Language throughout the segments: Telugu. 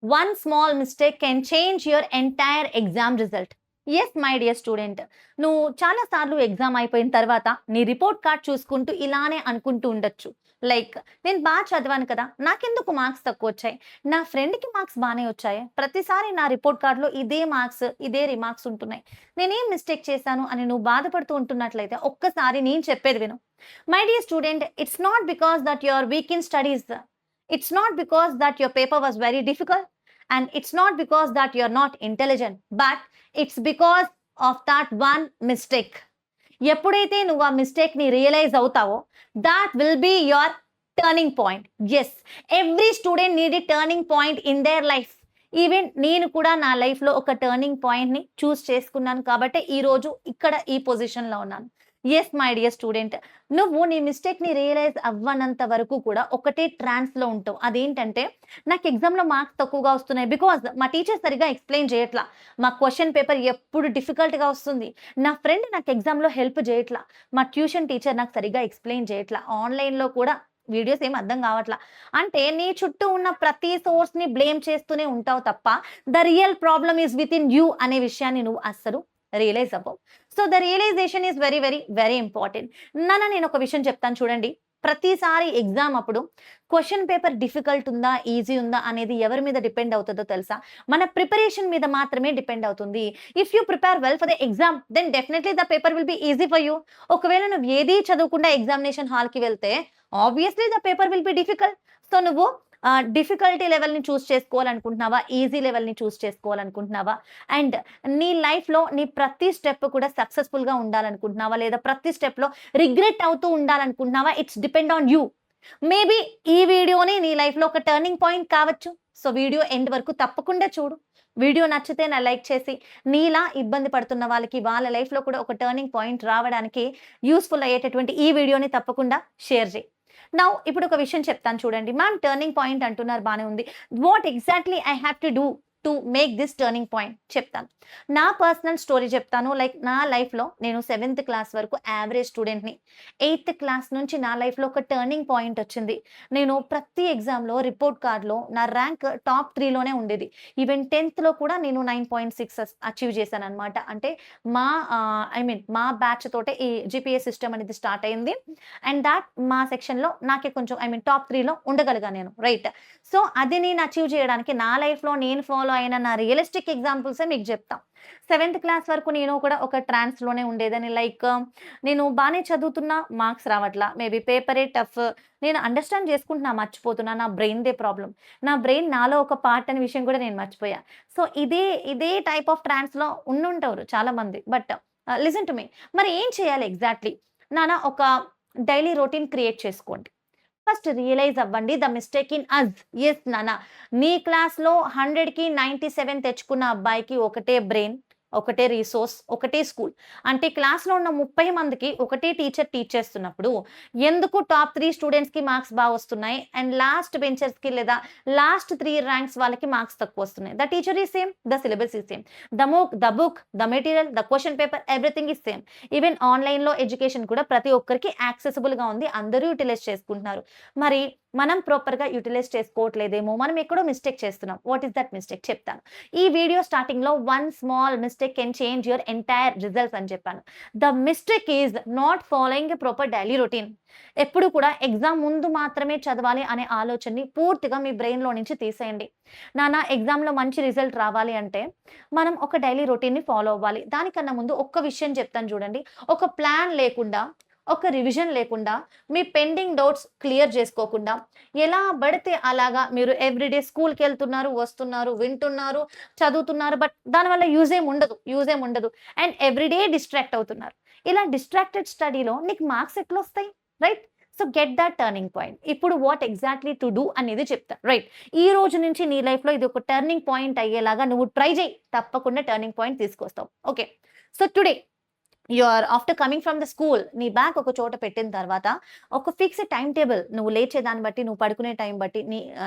One small mistake can change your entire exam result. Yes my dear student, నువ్వు చాలా సార్లు ఎగ్జామ్ అయిపోయిన తర్వాత నీ రిపోర్ట్ కార్డ్ చూసుకుంటూ ఇలానే అనుకుంటూ ఉండొచ్చు. లైక్, నేను బాగా చదివాను కదా, నాకెందుకు మార్క్స్ తక్కువ వచ్చాయి, నా ఫ్రెండ్కి మార్క్స్ బాగానే వచ్చాయి, ప్రతిసారి నా రిపోర్ట్ కార్డులో ఇదే మార్క్స్ ఇదే రిమార్క్స్ ఉంటున్నాయి, నేనేం మిస్టేక్ చేశాను అని నువ్వు బాధపడుతూ ఉంటున్నట్లయితే ఒక్కసారి నేను చెప్పేది విను. My dear student, it's not because that you are weak in studies. It's not because that your paper was very difficult, and it's not because that you're not intelligent, but it's because of that one mistake. ఎప్పుడైతే నువ్వు ఆ మిస్టేక్ ని రియలైజ్ అవుతావో, that will be your turning point. Yes, every student need a turning point in their life. Even నేను కూడా నా లైఫ్లో ఒక టర్నింగ్ పాయింట్ని చూస్ చేసుకున్నాను కాబట్టి ఈరోజు ఇక్కడ ఈ పొజిషన్లో ఉన్నాను. ఎస్ మై డియర్ స్టూడెంట్, నువ్వు నీ మిస్టేక్ని రియలైజ్ అవ్వనంత వరకు కూడా ఒకటే ట్రాన్స్లో ఉంటావు. అదేంటంటే, నాకు ఎగ్జామ్లో మార్క్స్ తక్కువగా వస్తున్నాయి బికాజ్ మా టీచర్ సరిగా ఎక్స్ప్లెయిన్ చేయట్లా, మా క్వశ్చన్ పేపర్ ఎప్పుడు డిఫికల్ట్గా వస్తుంది, నా ఫ్రెండ్ నాకు ఎగ్జామ్లో హెల్ప్ చేయట్లా, మా ట్యూషన్ టీచర్ నాకు సరిగా ఎక్స్ప్లెయిన్ చేయట్లా, ఆన్లైన్లో కూడా వీడియోస్ ఏం అర్థం కావట్లా. అంటే నీ చుట్టూ ఉన్న ప్రతి సోర్స్ని బ్లేమ్ చేస్తూనే ఉంటావు తప్ప the real problem is within you అనే విషయాన్ని నువ్వు అస్సలు రియలైజ్ అవ్వవు. So the realization is very very very important. నేను ఒక విషయం చెప్తాను చూడండి. ప్రతిసారి ఎగ్జామ్ అప్పుడు క్వశ్చన్ పేపర్ డిఫికల్ట్ ఉందా ఈజీ ఉందా అనేది ఎవరి మీద డిపెండ్ అవుతుందో తెలుసా? మన ప్రిపరేషన్ మీద మాత్రమే డిపెండ్ అవుతుంది. If you prepare well for the exam, then definitely the paper will be easy for you. ఒకవేళ నువ్వు ఏది చదవకుండా ఎగ్జామినేషన్ హాల్కి వెళ్తే obviously the paper will be difficult. So నువ్వు డిఫికల్టీ లెవెల్ని చూస్ చేసుకోవాలనుకుంటున్నావా, ఈజీ లెవెల్ని చూస్ చేసుకోవాలనుకుంటున్నావా, అండ్ నీ లైఫ్లో నీ ప్రతి స్టెప్ కూడా సక్సెస్ఫుల్గా ఉండాలనుకుంటున్నావా, లేదా ప్రతి స్టెప్లో రిగ్రెట్ అవుతూ ఉండాలనుకుంటున్నావా? It's depend on you. Maybe ఈ వీడియోని నీ లైఫ్లో ఒక టర్నింగ్ పాయింట్ కావచ్చు. సో వీడియో ఎండ్ వరకు తప్పకుండా చూడు. వీడియో నచ్చితే నా లైక్ చేసి, నీలా ఇబ్బంది పడుతున్న వాళ్ళకి వాళ్ళ లైఫ్లో కూడా ఒక టర్నింగ్ పాయింట్ రావడానికి యూస్ఫుల్ అయ్యేటటువంటి ఈ వీడియోని తప్పకుండా షేర్ చేయి. ఇప్పుడు ఒక విషయం చెప్తాను చూడండి. మ్యామ్ టర్నింగ్ పాయింట్ అంటున్నారు, బానే ఉంది. What exactly I have to do to make this turning point చెప్తాను. నా పర్సనల్ స్టోరీ చెప్తాను. లైక్, నా లైఫ్లో నేను 7th క్లాస్ వరకు యావరేజ్ స్టూడెంట్ని. 8th క్లాస్ నుంచి నా లైఫ్లో ఒక టర్నింగ్ పాయింట్ వచ్చింది. నేను ప్రతి ఎగ్జామ్లో రిపోర్ట్ కార్డ్లో నా ర్యాంక్ టాప్ 3లోనే ఉండేది. ఈవెన్ 10thలో కూడా నేను 9.6 అచీవ్ చేశాను అనమాట. అంటే మా మా బ్యాచ్ తోటే ఈ జిపిఎస్ సిస్టమ్ అనేది స్టార్ట్ అయింది. అండ్ దాట్ మా సెక్షన్లో నాకే కొంచెం టాప్ 3లో ఉండగలిగా నేను, రైట్. సో అది నేను అచీవ్ చేయడానికి నా లైఫ్లో నేను ఫాలో అయిన నా రియలిస్టిక్ ఎగ్జాంపుల్సే మీకు చెప్తా. 7th క్లాస్ వరకు నేను కూడా ఒక ట్రాన్స్లోనే ఉండేదని. లైక్, నేను బాగానే చదువుతున్నా, మార్క్స్ రావట్లా, మేబీ పేపరే టఫ్, నేను అండర్స్టాండ్ చేసుకుంటున్నా, మర్చిపోతున్నా, నా బ్రెయిన్దే ప్రాబ్లం, నా బ్రెయిన్ నాలో ఒక పార్ట్ అనే విషయం కూడా నేను మర్చిపోయా. సో ఇదే టైప్ ఆఫ్ ట్రాన్స్లో ఉండుంటారు చాలామంది. But listen to me. మరి ఏం చేయాలి ఎగ్జాక్ట్లీ? ఒక డైలీ రొటీన్ క్రియేట్ చేసుకోండి. ఫస్ట్ రియలైజ్ అవ్వండి the mistake in us. Yes నాన్న, నీ క్లాస్లో 100కి 97 తెచ్చుకున్న అబ్బాయికి ఒకటే బ్రెయిన్, ఒకటే రీసోర్స్, ఒకటే స్కూల్. అంటే క్లాస్లో ఉన్న 30 మందికి ఒకటే టీచర్ టీచ్ చేస్తున్నప్పుడు ఎందుకు టాప్ 3 స్టూడెంట్స్కి మార్క్స్ బాగా వస్తున్నాయి అండ్ లాస్ట్ బెంచర్స్కి లేదా లాస్ట్ 3 ర్యాంక్స్ వాళ్ళకి మార్క్స్ తక్కువ వస్తున్నాయి? The teacher is same, the syllabus is same, the book, the material, the question paper, everything is same. Even ఆన్లైన్లో ఎడ్యుకేషన్ కూడా ప్రతి ఒక్కరికి యాక్సెసిబుల్గా ఉంది, అందరూ యూటిలైజ్ చేసుకుంటున్నారు. మరి మనం ప్రాపర్గా యూటిలైజ్ చేసుకోవట్లేదేమో, మనం ఎక్కడో మిస్టేక్ చేస్తున్నాం. వాట్ ఈస్ దట్ మిస్టేక్ చెప్తాను. ఈ వీడియో స్టార్టింగ్లో one small mistake can change your entire results అని చెప్పాను. The mistake is not following a proper daily routine. ఎప్పుడు కూడా ఎగ్జామ్ ముందు మాత్రమే చదవాలి అనే ఆలోచనని పూర్తిగా మీ బ్రెయిన్లో నుంచి తీసేయండి. ఎగ్జామ్లో మంచి రిజల్ట్ రావాలి అంటే మనం ఒక డైలీ రొటీన్ని ఫాలో అవ్వాలి. దానికన్నా ముందు ఒక్క విషయం చెప్తాను చూడండి. ఒక ప్లాన్ లేకుండా, ఒక రివిజన్ లేకుండా, మీ పెండింగ్ డౌట్స్ క్లియర్ చేసుకోకుండా, ఎలా పడితే అలాగా మీరు ఎవ్రీడే స్కూల్కి వెళ్తున్నారు, వస్తున్నారు, వింటున్నారు, చదువుతున్నారు, బట్ దానివల్ల యూజ్ ఏం ఉండదు అండ్ ఎవ్రీడే డిస్ట్రాక్ట్ అవుతున్నారు. ఇలా డిస్ట్రాక్టెడ్ స్టడీలో నీకు మార్క్స్ ఎట్లా వస్తాయి, right? So get that turning point. ఇప్పుడు వాట్ ఎగ్జాక్ట్లీ టు డూ అనేది చెప్తా, రైట్? ఈ రోజు నుంచి నీ లైఫ్లో ఇది ఒక టర్నింగ్ పాయింట్ అయ్యేలాగా నువ్వు ట్రై చేయి, తప్పకుండా టర్నింగ్ పాయింట్ తీసుకొస్తావు. Okay, so today after coming from the school నీ బ్యాగ్ ఒక చోట పెట్టిన తర్వాత ఒక ఫిక్స్డ్ టైం టేబుల్, నువ్వు లేచే దాన్ని బట్టి, నువ్వు పడుకునే టైం బట్టి,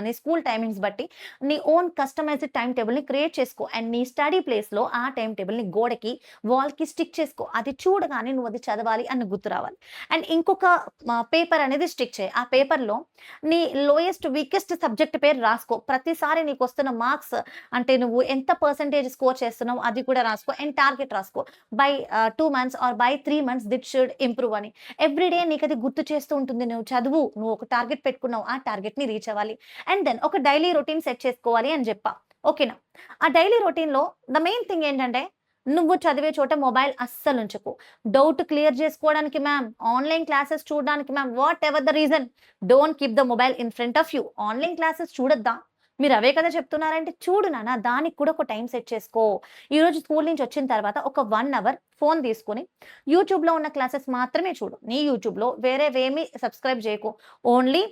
నీ స్కూల్ టైమింగ్స్ బట్టి నీ ఓన్ కస్టమైజ్డ్ టైం టేబుల్ని క్రియేట్ చేసుకో. అండ్ నీ స్టడీ ప్లేస్లో ఆ టైం టేబుల్ని గోడకి, వాల్కి స్టిక్ చేసుకో. అది చూడగానే నువ్వు అది చదవాలి అని గుర్తు రావాలి. అండ్ ఇంకొక పేపర్ అనేది స్టిక్ చేయి. ఆ పేపర్లో నీ లోయెస్ట్ వీకెస్ట్ సబ్జెక్ట్ పేరు రాసుకో. ప్రతిసారి నీకు వస్తున్న మార్క్స్, అంటే నువ్వు ఎంత పర్సెంటేజ్ స్కోర్ చేస్తున్నావు అది కూడా రాసుకో. అండ్ టార్గెట్ రాసుకో. By 2 months or by 3 months that should improve అని. ఎవ్రీడే నీకు అది గుర్తు చేస్తూ ఉంటుంది. నువ్వు చదువు, నువ్వు ఒక టార్గెట్ పెట్టుకున్నావు, ఆ టార్గెట్ని రీచ్ అవ్వాలి. అండ్ దెన్ ఒక డైలీ రొటీన్ సెట్ చేసుకోవాలి అని చెప్పా. ఓకేనా? ఆ డైలీ రొటీన్లో ద మెయిన్ థింగ్ ఏంటంటే, నువ్వు చదివే చోట మొబైల్ అస్సలు ఉంచకు. డౌట్ క్లియర్ చేసుకోవడానికి మ్యామ్, ఆన్లైన్ క్లాసెస్ చూడడానికి ma'am, what ever the reason, don't keep the mobile in front of you. Online classes చూడొద్దా? మీరు అవే కదా చెప్తున్నారంటే, చూడు నాన్న, దానికి కూడా ఒక టైం సెట్ చేసుకో. ఈరోజు స్కూల్ నుంచి వచ్చిన తర్వాత ఒక 1 అవర్ ఫోన్ తీసుకొని యూట్యూబ్లో ఉన్న క్లాసెస్ మాత్రమే చూడు. నీ యూట్యూబ్లో వేరేవేమీ సబ్స్క్రైబ్ చేయకు. ఓన్లీ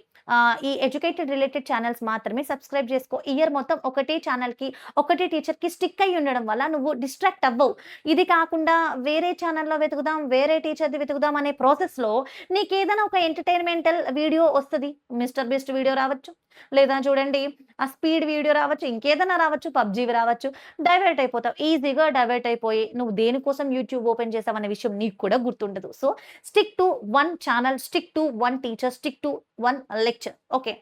ఈ ఎడ్యుకేటెడ్ రిలేటెడ్ ఛానల్స్ మాత్రమే సబ్స్క్రైబ్ చేసుకో. ఇయర్ మొత్తం ఒకటే ఛానల్కి, ఒకటే టీచర్కి స్టిక్ అయ్యి ఉండడం వల్ల నువ్వు డిస్ట్రాక్ట్ అవ్వవు. ఇది కాకుండా వేరే ఛానల్లో వెతుకుదాం, వేరే టీచర్ది వెతుకుదాం అనే ప్రాసెస్లో నీకు ఏదైనా ఒక ఎంటర్టైన్మెంటల్ వీడియో వస్తుంది. మిస్టర్ బీస్ట్ వీడియో రావచ్చు, లేదా చూడండి ఆ స్పీడ్ వీడియో రావచ్చు, ఇంకేదైనా రావచ్చు, పబ్జీవి రావచ్చు. డైవర్ట్ అయిపోతావు. ఈజీగా డైవర్ట్ అయిపోయి నువ్వు దేనికోసం యూట్యూబ్ ఓపెన్ చేసావన్న విషయం నీకు కూడా గుర్తుండదు. So stick to 1 channel, stick to 1 teacher, stick to 1 lecture. Okay,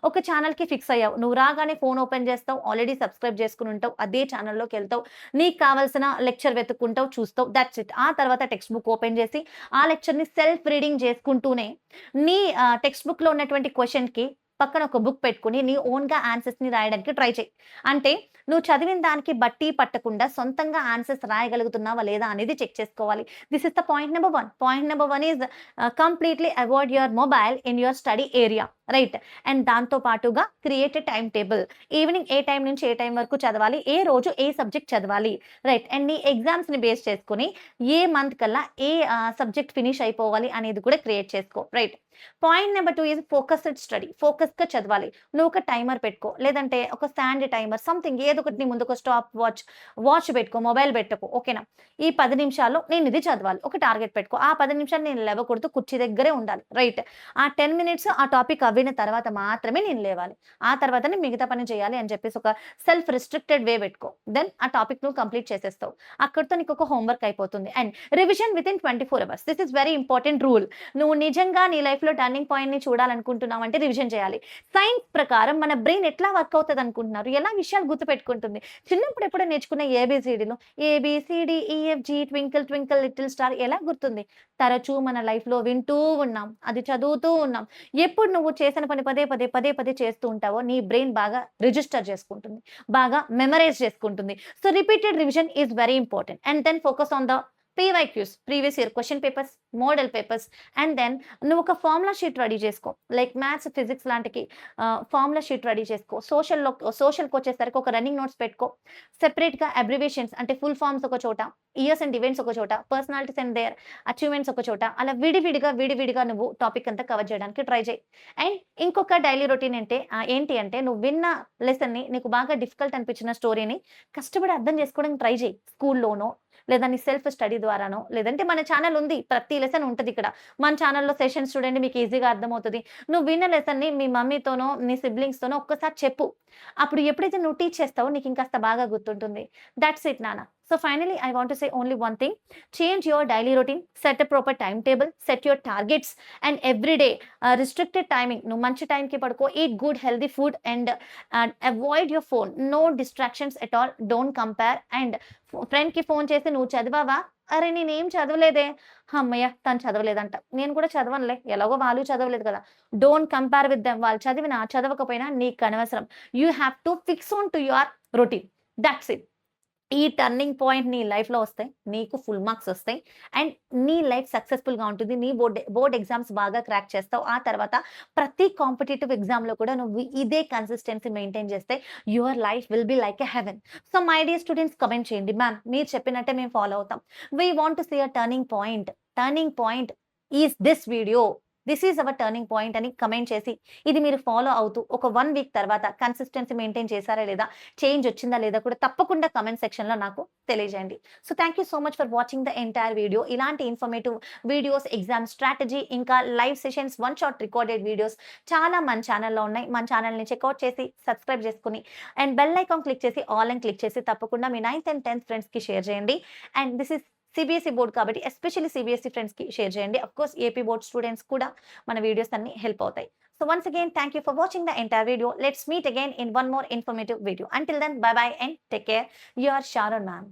ఒక ఛానల్కి ఫిక్స్ అయ్యావు. నువ్వు రాగానే ఫోన్ ఓపెన్ చేస్తావు, ఆల్రెడీ సబ్స్క్రైబ్ చేసుకుని ఉంటావు, అదే ఛానల్లోకి వెళ్తావు, నీకు కావాల్సిన లెక్చర్ వెతుక్కుంటావు, చూస్తావు, దట్స్ ఇట్. ఆ తర్వాత టెక్స్ట్ బుక్ ఓపెన్ చేసి ఆ లెక్చర్ని సెల్ఫ్ రీడింగ్ చేసుకుంటూనే నీ టెక్స్ట్ బుక్లో ఉన్నటువంటి క్వశ్చన్కి పక్కన ఒక బుక్ పెట్టుకొని నీ ఓన్‌గా ఆన్సర్స్‌ని రాయడానికి ట్రై చెయి. అంటే నువ్వు చదివిన దానికి బట్టి పట్టకుండా సొంతంగా ఆన్సర్స్ రాయగలుగుతున్నావా లేదా అనేది చెక్ చేసుకోవాలి. This is the point number 1. Point number 1 is completely avoid your mobile in your study area. Right. And దాంతో పాటుగా create a time table. Evening A time నుంచి ఏ టైం వరకు చదవాలి, ఏ రోజు ఏ సబ్జెక్ట్ చదవాలి. రైట్. అండ్ నీ ఎగ్జామ్స్‌ని బేస్ చేసుకొని ఏ మంత్ కల్లా ఏ సబ్జెక్ట్ ఫినిష్ అయిపోవాలి అనేది కూడా క్రియేట్ చేసుకో. Right. Point number 2 is focused study. ఫోకస్‌గా చదవాలి. నువ్వు ఒక టైమర్ పెట్టుకో. లేదంటే ఒక స్టాండ్ టైమర్, సంథింగ్ ఏదో ఒకటి నీ ముందుకు స్టాప్ వాచ్ పెట్టుకో. మొబైల్ పెట్టకు. ఓకేనా? ఈ 10 నిమిషాల్లో నేను ఇది చదవాలి. ఒక టార్గెట్ పెట్టుకో. ఆ 10 నిమిషాలు నేను లేవకూడదు. కుర్చీ దగ్గరే ఉండాలి. రైట్. ఆ 10 మినిట్స్ ఆ టాపిక్ అవ్విన తర్వాత మాత్రమే నేను లేవాలి. ఆ తర్వాతనే మిగతా పని చేయాలి అని చెప్పేసి ఒక సెల్ఫ్ రిస్ట్రిక్టెడ్ వే పెట్టుకో. దెన్ ఆ టాపిక్ నువ్వు కంప్లీట్ చేసేస్తావు. అక్కడితో నీకు ఒక హోంవర్క్ అయిపోతుంది. And revision within 24 hours. This is very important rule. నువ్వు నిజంగా నీ లైఫ్‌లో టర్నింగ్ పాయింట్‌ని చూడాలనుకుంటున్నావంటే రివిజన్ చేయాలి. సైన్స్ ప్రకారం మన బ్రెయిన్ ఎట్లా వర్క్ అవుతది అనుకుంటున్నారు? ఎలా విషయాలు గుర్తుపెట్టుకుంటుంది? చిన్నప్పుడు ఎప్పుడో నేర్చుకున్న ఏబీసీడీలు ABCD, EFG, twinkle twinkle little star ఎలా గుర్తుంది? తరచూ మన లైఫ్‌లో వింటూ ఉన్నాం. అది చదువుతూ ఉన్నాం. ఎప్పుడు నువ్వు చేసిన పని పదే పదే చేస్తూ ఉంటావో నీ బ్రెయిన్ బాగా రిజిస్టర్ చేసుకుంటుంది. బాగా మెమరైజ్ చేసుకుంటుంది. So repeated revision is very important. And then focus on the PYQs, previous year question papers, model papers. And then నువ్వు ఒక ఫార్ములా షీట్ రెడీ చేసుకో. లైక్ మ్యాథ్స్, ఫిజిక్స్ లాంటికి ఫార్ములా షీట్ రెడీ చేసుకో. సోషల్‌కి వచ్చేసరికి ఒక రన్నింగ్ నోట్స్ పెట్టుకో. సెపరేట్‌గా అబ్రివియేషన్స్ అంటే ఫుల్ ఫార్మ్స్ ఒక చోట, ఇయర్స్ అండ్ ఈవెంట్స్ ఒక చోట, పర్సనాలిటీస్ అండ్ దేర్ అచీవ్‌మెంట్స్ ఒక చోట, అలా విడివిడిగా నువ్వు టాపిక్ అంతా కవర్ చేయడానికి ట్రై చేయి. అండ్ ఇంకొక డైలీ రొటీన్ ఏంటి అంటే నువ్వు విన్న లెసన్‌ని, నీకు బాగా డిఫికల్ట్ అనిపించిన స్టోరీని కష్టపడి అర్థం చేసుకోవడానికి ట్రై చేయి. స్కూల్‌లోనో లేదా నీ సెల్ఫ్ స్టడీ ద్వారానో, లేదంటే మన ఛానల్ ఉంది. ప్రతి లెసన్ ఉంటది ఇక్కడ. మన ఛానల్‌లో సెషన్స్ చూడండి, మీకు ఈజీగా అర్థమవుతది. నువ్వు విన్న లెసన్‌ని మీ మమ్మీతోనో, నీ సిబ్లింగ్స్‌తోనో ఒక్కసారి చెప్పు. అప్పుడు ఎప్పుడైతే నువ్వు టీచ్ చేస్తావో నీకు ఇంకాస్త బాగా గుర్తుంటుంది. దట్స్ ఇట్ నాన్న. So finally, I want to say only one thing. Change your daily routine, set a proper timetable, set your targets, and every day restricted timing. నువ్వు మంచి టైంకి పడుకో, eat good healthy food, and avoid your phone. No distractions at all. Don't compare. And ఫ్రెండ్‌కి ఫోన్ చేసి నువ్వు చదివావా? అరే నేనేం చదవలేదే. హమ్మయ్య! తను చదవలేదంట. నేను కూడా చదవనులే. ఎలాగో వాళ్ళు చదవలేదు కదా. Don't compare with them. వాళ్ళు చదివినా చదవకపోయినా నీకనవసరం. You have to fix on to your routine. That's it. ఈ టర్నింగ్ పాయింట్ నీ లైఫ్‌లో వస్తే నీకు ఫుల్ మార్క్స్ వస్తాయి. అండ్ నీ లైఫ్ సక్సెస్‌ఫుల్‌గా ఉంటుంది. నీ బోర్డ్ ఎగ్జామ్స్ బాగా క్రాక్ చేస్తావు. ఆ తర్వాత ప్రతి కాంపిటీటివ్ ఎగ్జామ్‌లో కూడా నువ్వు ఇదే కన్సిస్టెన్సీ మెయింటైన్ చేస్తే your life will be like a heaven. So my dear students, comment చేయండి. మ్యామ్ మీరు చెప్పినట్టే మేము ఫాలో అవుతాం. We want to see a turning point. Turning point is this video. This is our turning point అని కమెంట్ చేసి, ఇది మీరు ఫాలో అవుతూ ఒక 1 వీక్ తర్వాత కన్సిస్టెన్సీ మెయింటైన్ చేశారా లేదా, చేంజ్ వచ్చిందా లేదా కూడా తప్పకుండా కమెంట్ సెక్షన్‌లో నాకు తెలియజేయండి. So, thank you so much for watching the entire video. ఇలాంటి ఇన్ఫర్మేటివ్ వీడియోస్, ఎగ్జామ్ స్ట్రాటజీ, ఇంకా live sessions, one shot recorded videos చాలా మన ఛానెల్‌లో ఉన్నాయి. మన ఛానెల్‌ని చెక్‌ఔట్ చేసి, సబ్స్క్రైబ్ చేసుకొని అండ్ బెల్ ఐకాన్ క్లిక్ చేసి, ఆల్ అని క్లిక్ చేసి తప్పకుండా మీ 9th అండ్ 10th ఫ్రెండ్స్‌కి షేర్ చేయండి. And this is CBSE board కాబట్టి ఎస్పెషల్లీ సీబీఎస్ఈ ఫ్రెండ్స్‌కి షేర్ చేయండి. ఆఫ్‌కోర్స్ ఏపీ బోర్డ్ స్టూడెంట్స్ కూడా మన వీడియోస్ అన్నీ హెల్ప్ అవుతాయి. So once again thank you for watching the entire video. Let's meet again in one more informative video. Until then bye bye and take care. Your Sharon ma'am.